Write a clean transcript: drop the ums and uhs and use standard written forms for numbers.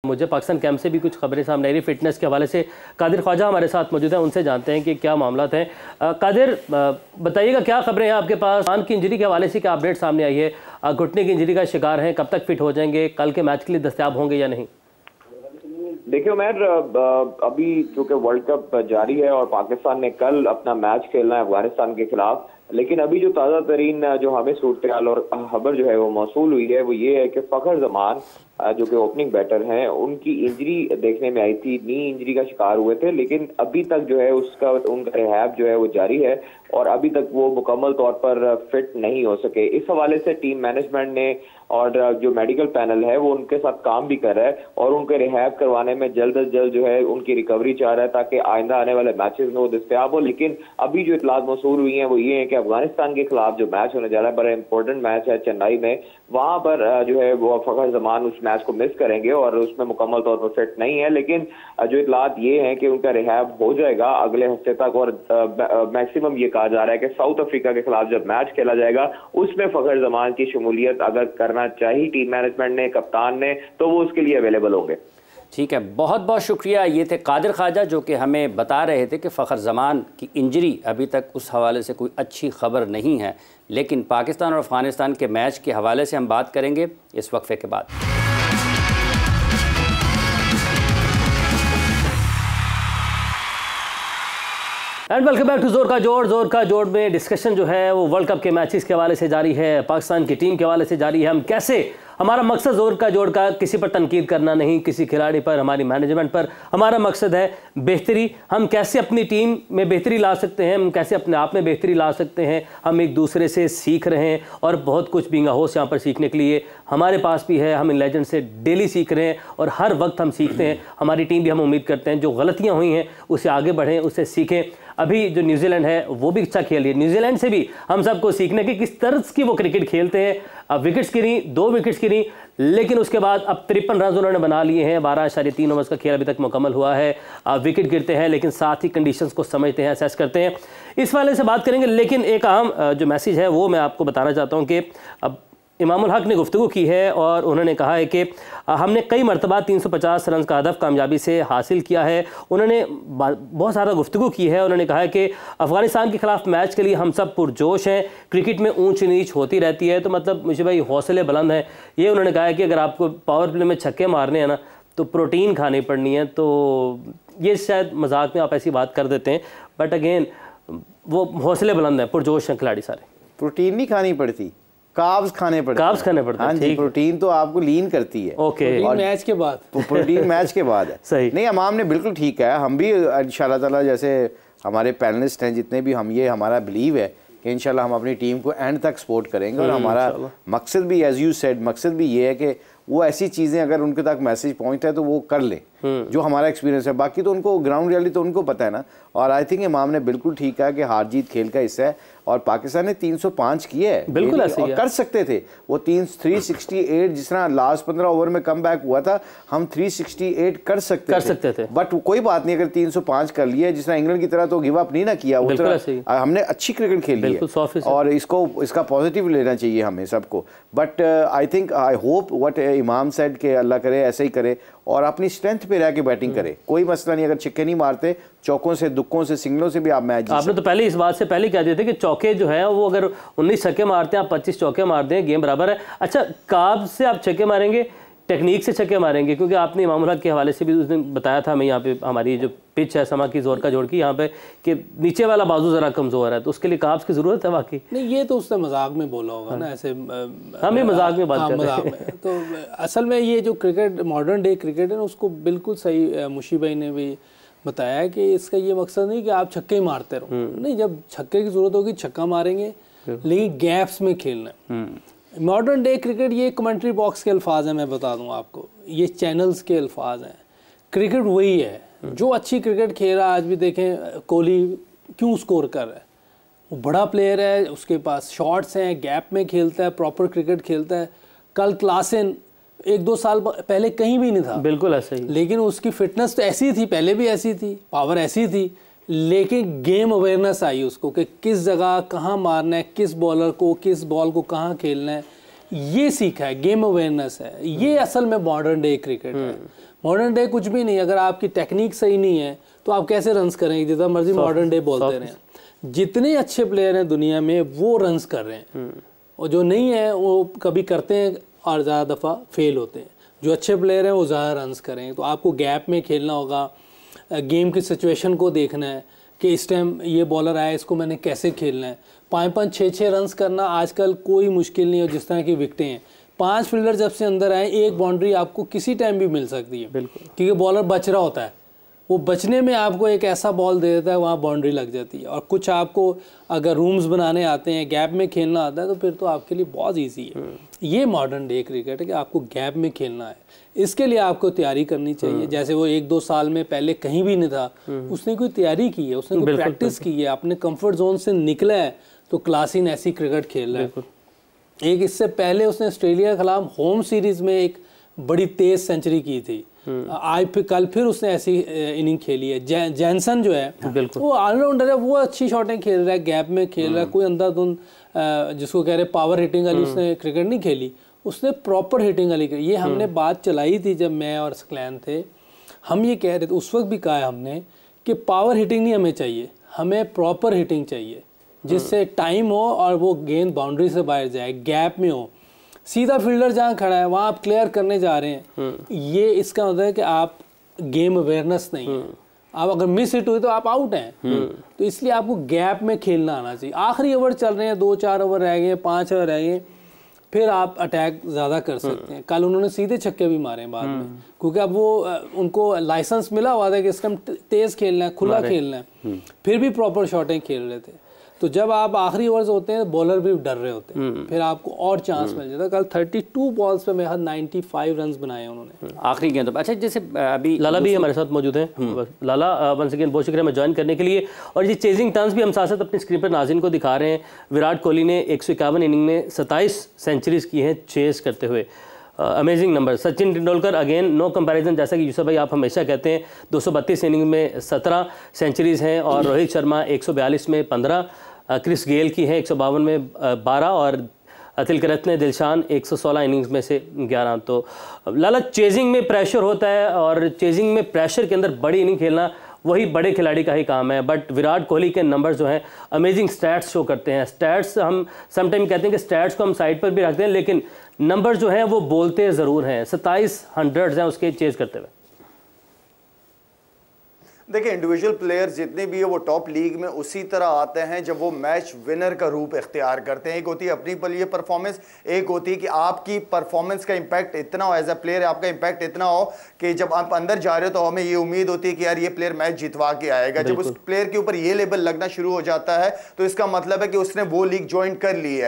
मुझे पाकिस्तान कैंप से भी कुछ खबरें सामने आ रही फिटनेस के हवाले से। कादिर ख्वाजा हमारे साथ मौजूद है, उनसे जानते हैं कि क्या मामला हैं। कादिर, बताइएगा क्या खबरें हैं आपके पास? खान की इंजरी के हवाले से क्या अपडेट सामने आई है? घुटने की इंजरी का शिकार हैं, कब तक फिट हो जाएंगे, कल के मैच के लिए दस्तयाब होंगे या नहीं? देखिए उमैर, अभी चूंकि वर्ल्ड कप जारी है और पाकिस्तान ने कल अपना मैच खेलना है अफगानिस्तान के खिलाफ, लेकिन अभी जो ताज़ा तरीन जो हमें सूरत और खबर जो है वो मौसूल हुई है वो ये है कि फ़खर जमान जो कि ओपनिंग बैटर हैं, उनकी इंजरी देखने में आई थी, नी इंजरी का शिकार हुए थे, लेकिन अभी तक जो है उनका रिहैब जो है वो जारी है और अभी तक वो मुकम्मल तौर पर फिट नहीं हो सके। इस हवाले से टीम मैनेजमेंट ने और जो मेडिकल पैनल है वो उनके साथ काम भी कर रहा है और उनके रिहैब करवाने में जल्द अज जल्द जो है उनकी रिकवरी चाह रहा है ताकि आइंदा आने वाले मैचेस में वो दस्तयाब हो। लेकिन अभी जो इतलात मौसूल हुई हैं वो ये है कि अफगानिस्तान के खिलाफ जो मैच होने जा रहा है, बड़ा इंपॉर्टेंट मैच है चेन्नई में, वहां पर जो है वो फ़खर जमान उस मैच को मिस करेंगे और उसमें मुकम्मल तौर पर फिट नहीं है। लेकिन जो इतलात ये है कि उनका रिहैब हो जाएगा अगले हफ्ते तक और मैक्सिमम ये कहा जा रहा है कि साउथ अफ्रीका के खिलाफ जब मैच खेला जाएगा उसमें फ़खर जमान की शमूलियत अगर करना चाहिए टीम मैनेजमेंट ने, कप्तान ने, तो वो उसके लिए अवेलेबल होंगे। ठीक है, बहुत बहुत शुक्रिया। ये थे कादिर ख्वाजा जो कि हमें बता रहे थे कि फ़खर जमान की इंजरी अभी तक उस हवाले से कोई अच्छी खबर नहीं है, लेकिन पाकिस्तान और अफ़गानिस्तान के मैच के हवाले से हम बात करेंगे इस वक्फे के बाद। एंड वेलकम बैक टू जोर का जोड़ में डिस्कशन जो है वो वर्ल्ड कप के मैचेस के हवाले से जारी है, पाकिस्तान की टीम के हवाले से जारी है। हम कैसे, हमारा मकसद जोर का जोड़ का किसी पर तनकीद करना नहीं, किसी खिलाड़ी पर, हमारी मैनेजमेंट पर, हमारा मकसद है बेहतरी। हम कैसे अपनी टीम में बेहतरी ला सकते हैं, हम कैसे अपने आप में बेहतरी ला सकते हैं, हम एक दूसरे से सीख रहे हैं और बहुत कुछ बींगा होश यहाँ पर सीखने के लिए हमारे पास भी है। हम इन लेजेंड से डेली सीख रहे हैं और हर वक्त हम सीखते हैं। हमारी टीम भी, हम उम्मीद करते हैं जो गलतियाँ हुई हैं उससे आगे बढ़ें, उससे सीखें। अभी जो न्यूजीलैंड है वो भी अच्छा खेल रही है, न्यूजीलैंड से भी हम सबको सीखने की किस तरह की वो क्रिकेट खेलते हैं। अब विकेट्स गिरी, 2 विकेट्स गिरी, लेकिन उसके बाद अब 53 रन उन्होंने बना लिए हैं। 12.3 ओवर्स का खेल अभी तक मुकम्मल हुआ है। विकेट गिरते हैं लेकिन साथ ही कंडीशंस को समझते हैं, असेस करते हैं। इस वाले से बात करेंगे, लेकिन एक अहम जो मैसेज है वो मैं आपको बताना चाहता हूँ कि अब इमामुल हक ने गुफ्तगू की है और उन्होंने कहा है कि हमने कई मरतबा 350 रन का हदफ कामयाबी से हासिल किया है। उन्होंने बहुत सारा गुफ्तगू की है। उन्होंने कहा है कि अफ़गानिस्तान के ख़िलाफ़ मैच के लिए हम सब पुरजोश हैं। क्रिकेट में ऊंच नीच होती रहती है, तो मतलब मुझे भाई हौसले बुलंद हैं। ये उन्होंने कहा है कि अगर आपको पावर प्ले में छक्के मारने हैं ना तो प्रोटीन खानी पड़नी है। तो ये शायद मजाक में आप ऐसी बात कर देते हैं, बट अगेन वो हौसले बुलंद हैं, पुरजोश हैं खिलाड़ी सारे। प्रोटीन नहीं खानी पड़ती, कार्ब्स खाने पड़ते हैं। हाँ जी, प्रोटीन तो आपको लीन करती है। ओके, मैच के बाद प्रोटीन मैच के बाद है। सही नहीं, इमाम ने बिल्कुल ठीक है। हम भी इंशाल्लाह ताला, जैसे हमारे पैनलिस्ट हैं जितने भी, हम, ये हमारा बिलीव है कि इंशाल्लाह हम अपनी टीम को एंड तक सपोर्ट करेंगे और हमारा मकसद भी, एज यू सेड, मकसद भी ये है कि वो ऐसी चीज़ें अगर उनके तक मैसेज पहुंचता है तो वो कर ले, जो हमारा एक्सपीरियंस है। बाकी तो उनको ग्राउंड रियलिटी तो उनको पता है ना। और आई थिंक इमाम ने बिल्कुल ठीक कहा कि हार जीत खेल का हिस्सा है और पाकिस्तान ने 305 किए है, बिल्कुल ऐसे और कर सकते थे वो 368, जिस तरह लास्ट 15 ओवर में कम बैक हुआ था, हम 368 कर सकते थे। बट कोई बात नहीं, अगर 305 कर लिया, जिस तरह इंग्लैंड की तरह तो गिव अप नहीं ना किया, वो तरह हमने अच्छी क्रिकेट खेली है और इसका पॉजिटिव लेना चाहिए हमें सबको। But I think, I hope what इमाम सेड कि अल्लाह करे ऐसे ही करे और अपनी स्ट्रेंथ पे रह के बैटिंग करे। कोई मसला नहीं, अगर छक्के नहीं मारते, चौकों से, दुक्कों से, सिंगलों से भी आप मैच जीत। आपने तो पहले इस बात से पहले कह दिए थे कि चौके जो है वो अगर 19 छक्के मारते हैं, आप 25 चौके मार दें, गेम बराबर है। अच्छा, काब से आप छक्के मारेंगे, टेक्निक से छक्के मारेंगे? क्योंकि आपने इमामुल हक के हवाले से भी उस दिन बताया था हमें, यहाँ पे हमारी जो पिच है समा की जोर का जोड़ की, यहाँ पे कि नीचे वाला बाजू ज़रा कमज़ोर है, तो उसके लिए काब्स की ज़रूरत है वाकई? नहीं, ये तो उसने मजाक में बोला होगा ना, ऐसे हम ही मजाक में बात कर रहे हैं। तो असल में ये जो क्रिकेट, मॉडर्न डे क्रिकेट है ना, उसको बिल्कुल सही मुशी भाई ने भी बताया कि इसका ये मकसद नहीं कि आप छक्के ही मारते रहो। नहीं, जब छक्के की ज़रूरत होगी छक्का मारेंगे, लेकिन गैप्स में खेलना है। मॉडर्न डे क्रिकेट, ये कमेंट्री बॉक्स के अल्फाज हैं, मैं बता दूं आपको, ये चैनल्स के अल्फाज हैं। क्रिकेट वही है जो अच्छी क्रिकेट खेल रहा है। आज भी देखें कोहली क्यों स्कोर कर रहा है, वो बड़ा प्लेयर है, उसके पास शॉट्स हैं, गैप में खेलता है, प्रॉपर क्रिकेट खेलता है। कल क्लासन 1-2 साल पहले कहीं भी नहीं था, बिल्कुल ऐसे ही, लेकिन उसकी फिटनेस तो ऐसी थी, पहले भी ऐसी थी, पावर ऐसी थी, लेकिन गेम अवेयरनेस आई उसको कि किस जगह कहाँ मारना है, किस बॉलर को, किस बॉल को कहाँ खेलना है, ये सीखा है। गेम अवेयरनेस है, ये असल में मॉडर्न डे क्रिकेट है। मॉडर्न डे कुछ भी नहीं, अगर आपकी टेक्निक सही नहीं है तो आप कैसे रन्स करेंगे, जितना मर्जी मॉडर्न डे बोलते रहे। जितने अच्छे प्लेयर हैं दुनिया में वो रन्स कर रहे हैं, और जो नहीं है वो कभी करते हैं और ज़्यादा दफ़ा फेल होते हैं। जो अच्छे प्लेयर हैं वो ज़्यादा रन्स करें। तो आपको गैप में खेलना होगा, गेम की सिचुएशन को देखना है कि इस टाइम ये बॉलर आया, इसको मैंने कैसे खेलना है। 5-5, 6-6 रन्स करना आजकल कोई मुश्किल नहीं है। जिस तरह की विकटें हैं, 5 फील्डर जब से अंदर आए, एक बाउंड्री आपको किसी टाइम भी मिल सकती है, बिल्कुल, क्योंकि बॉलर बच रहा होता है। वो बचने में आपको एक ऐसा बॉल दे देता है, वहाँ बाउंड्री लग जाती है। और कुछ आपको अगर रूम्स बनाने आते हैं, गैप में खेलना आता है, तो फिर तो आपके लिए बहुत ईजी है। ये मॉडर्न डे क्रिकेट है कि आपको गैप में खेलना है। इसके लिए आपको तैयारी करनी चाहिए। जैसे वो 1-2 साल में पहले कहीं भी नहीं था, उसने कोई तैयारी की है, उसने कोई प्रैक्टिस की है, अपने कंफर्ट जोन से निकला है, तो क्लासिन ऐसी क्रिकेट खेल रहा है। एक इससे पहले उसने ऑस्ट्रेलिया के खिलाफ होम सीरीज में एक बड़ी तेज सेंचुरी की थी। आज फिर कल फिर उसने ऐसी इनिंग खेली है। जैनसन जो है वो ऑलराउंडर है, वो अच्छी शॉटें खेल रहा है, गैप में खेल रहा है। कोई अंधाधुंध जिसको कह रहे पावर हिटिंग वाली उसने क्रिकेट नहीं खेली, उसने प्रॉपर हिटिंग वाली खेली। ये हमने बात चलाई थी जब मैं और स्क्लैन थे, हम ये कह रहे थे, उस वक्त भी कहा है हमने कि पावर हिटिंग नहीं हमें चाहिए, हमें प्रॉपर हिटिंग चाहिए, जिससे टाइम हो और वो गेंद बाउंड्री से बाहर जाए, गैप में हो। सीधा फील्डर जहाँ खड़ा है वहाँ आप क्लियर करने जा रहे हैं, ये इसका मतलब है कि आप गेम अवेयरनेस नहीं है। आप अगर मिस हिट हुई तो आप आउट हैं। तो इसलिए आपको गैप में खेलना आना चाहिए। आखिरी ओवर चल रहे हैं, 2-4 ओवर रह गए, 5 ओवर रह गए, फिर आप अटैक ज़्यादा कर सकते हैं। कल उन्होंने सीधे छक्के भी मारे हैं बाद में, क्योंकि अब वो उनको लाइसेंस मिला हुआ था कि इस टाइम तेज़ खेलना है, खुला खेलना है, फिर भी प्रॉपर शॉटें खेल रहे थे। तो जब आप आखिरी ओवर्स होते हैं, बॉलर भी डर रहे होते हैं, फिर आपको और चांस मिल जाता है। कल 32 बॉल्स पे मेरे 95 रन्स बनाए उन्होंने आखिरी गेंद। अच्छा, जैसे अभी लाला भी हमारे साथ मौजूद हैं। लाला, वंस अगेन बहुत शुक्रिया हमें ज्वाइन करने के लिए। और ये चेजिंग टर्न्स भी हम साथ साथ अपनी स्क्रीन पर नाज़रीन को दिखा रहे हैं। विराट कोहली ने 151 इनिंग में 27 सेंचुरीज की हैं चेस करते हुए। Amazing number. Sachin Tendulkar again no comparison, जैसा कि यूसुफ भाई आप हमेशा कहते हैं, 232 इनिंग में 17 सेंचुरीज हैं। और रोहित शर्मा 142 में 15, क्रिस गेल की है 152 में 12, और तिलकरत्ने दिलशान 116 इनिंग्स में से 11। तो लाला, चेजिंग में प्रेशर होता है, और चेजिंग में प्रेशर के अंदर बड़ी इनिंग खेलना वही बड़े खिलाड़ी का ही काम है। बट विराट कोहली के नंबर्स जो हैं अमेजिंग स्टैट्स शो करते हैं। स्टैट्स हम समटाइम कहते हैं कि स्टैट्स को हम साइड पर भी रखते हैं, लेकिन नंबर्स जो हैं वो बोलते ज़रूर हैं। 27 हंड्रेड्स हैं उसके चेज करते हुए। देखिए, इंडिविजुअल प्लेयर्स जितने भी है वो टॉप लीग में उसी तरह आते हैं जब वो मैच विनर का रूप इख्तियार करते हैं। एक होती है अपनी लिए परफॉर्मेंस, एक होती है कि आपकी परफॉर्मेंस का इंपैक्ट इतना हो, एज अ प्लेयर आपका इंपैक्ट इतना हो कि जब आप अंदर जा रहे हो तो हमें ये उम्मीद होती है कि यार ये प्लेयर मैच जितवा के आएगा। जब उस प्लेयर के ऊपर ये लेबल लगना शुरू हो जाता है तो इसका मतलब है कि उसने वो लीग ज्वाइन कर ली है।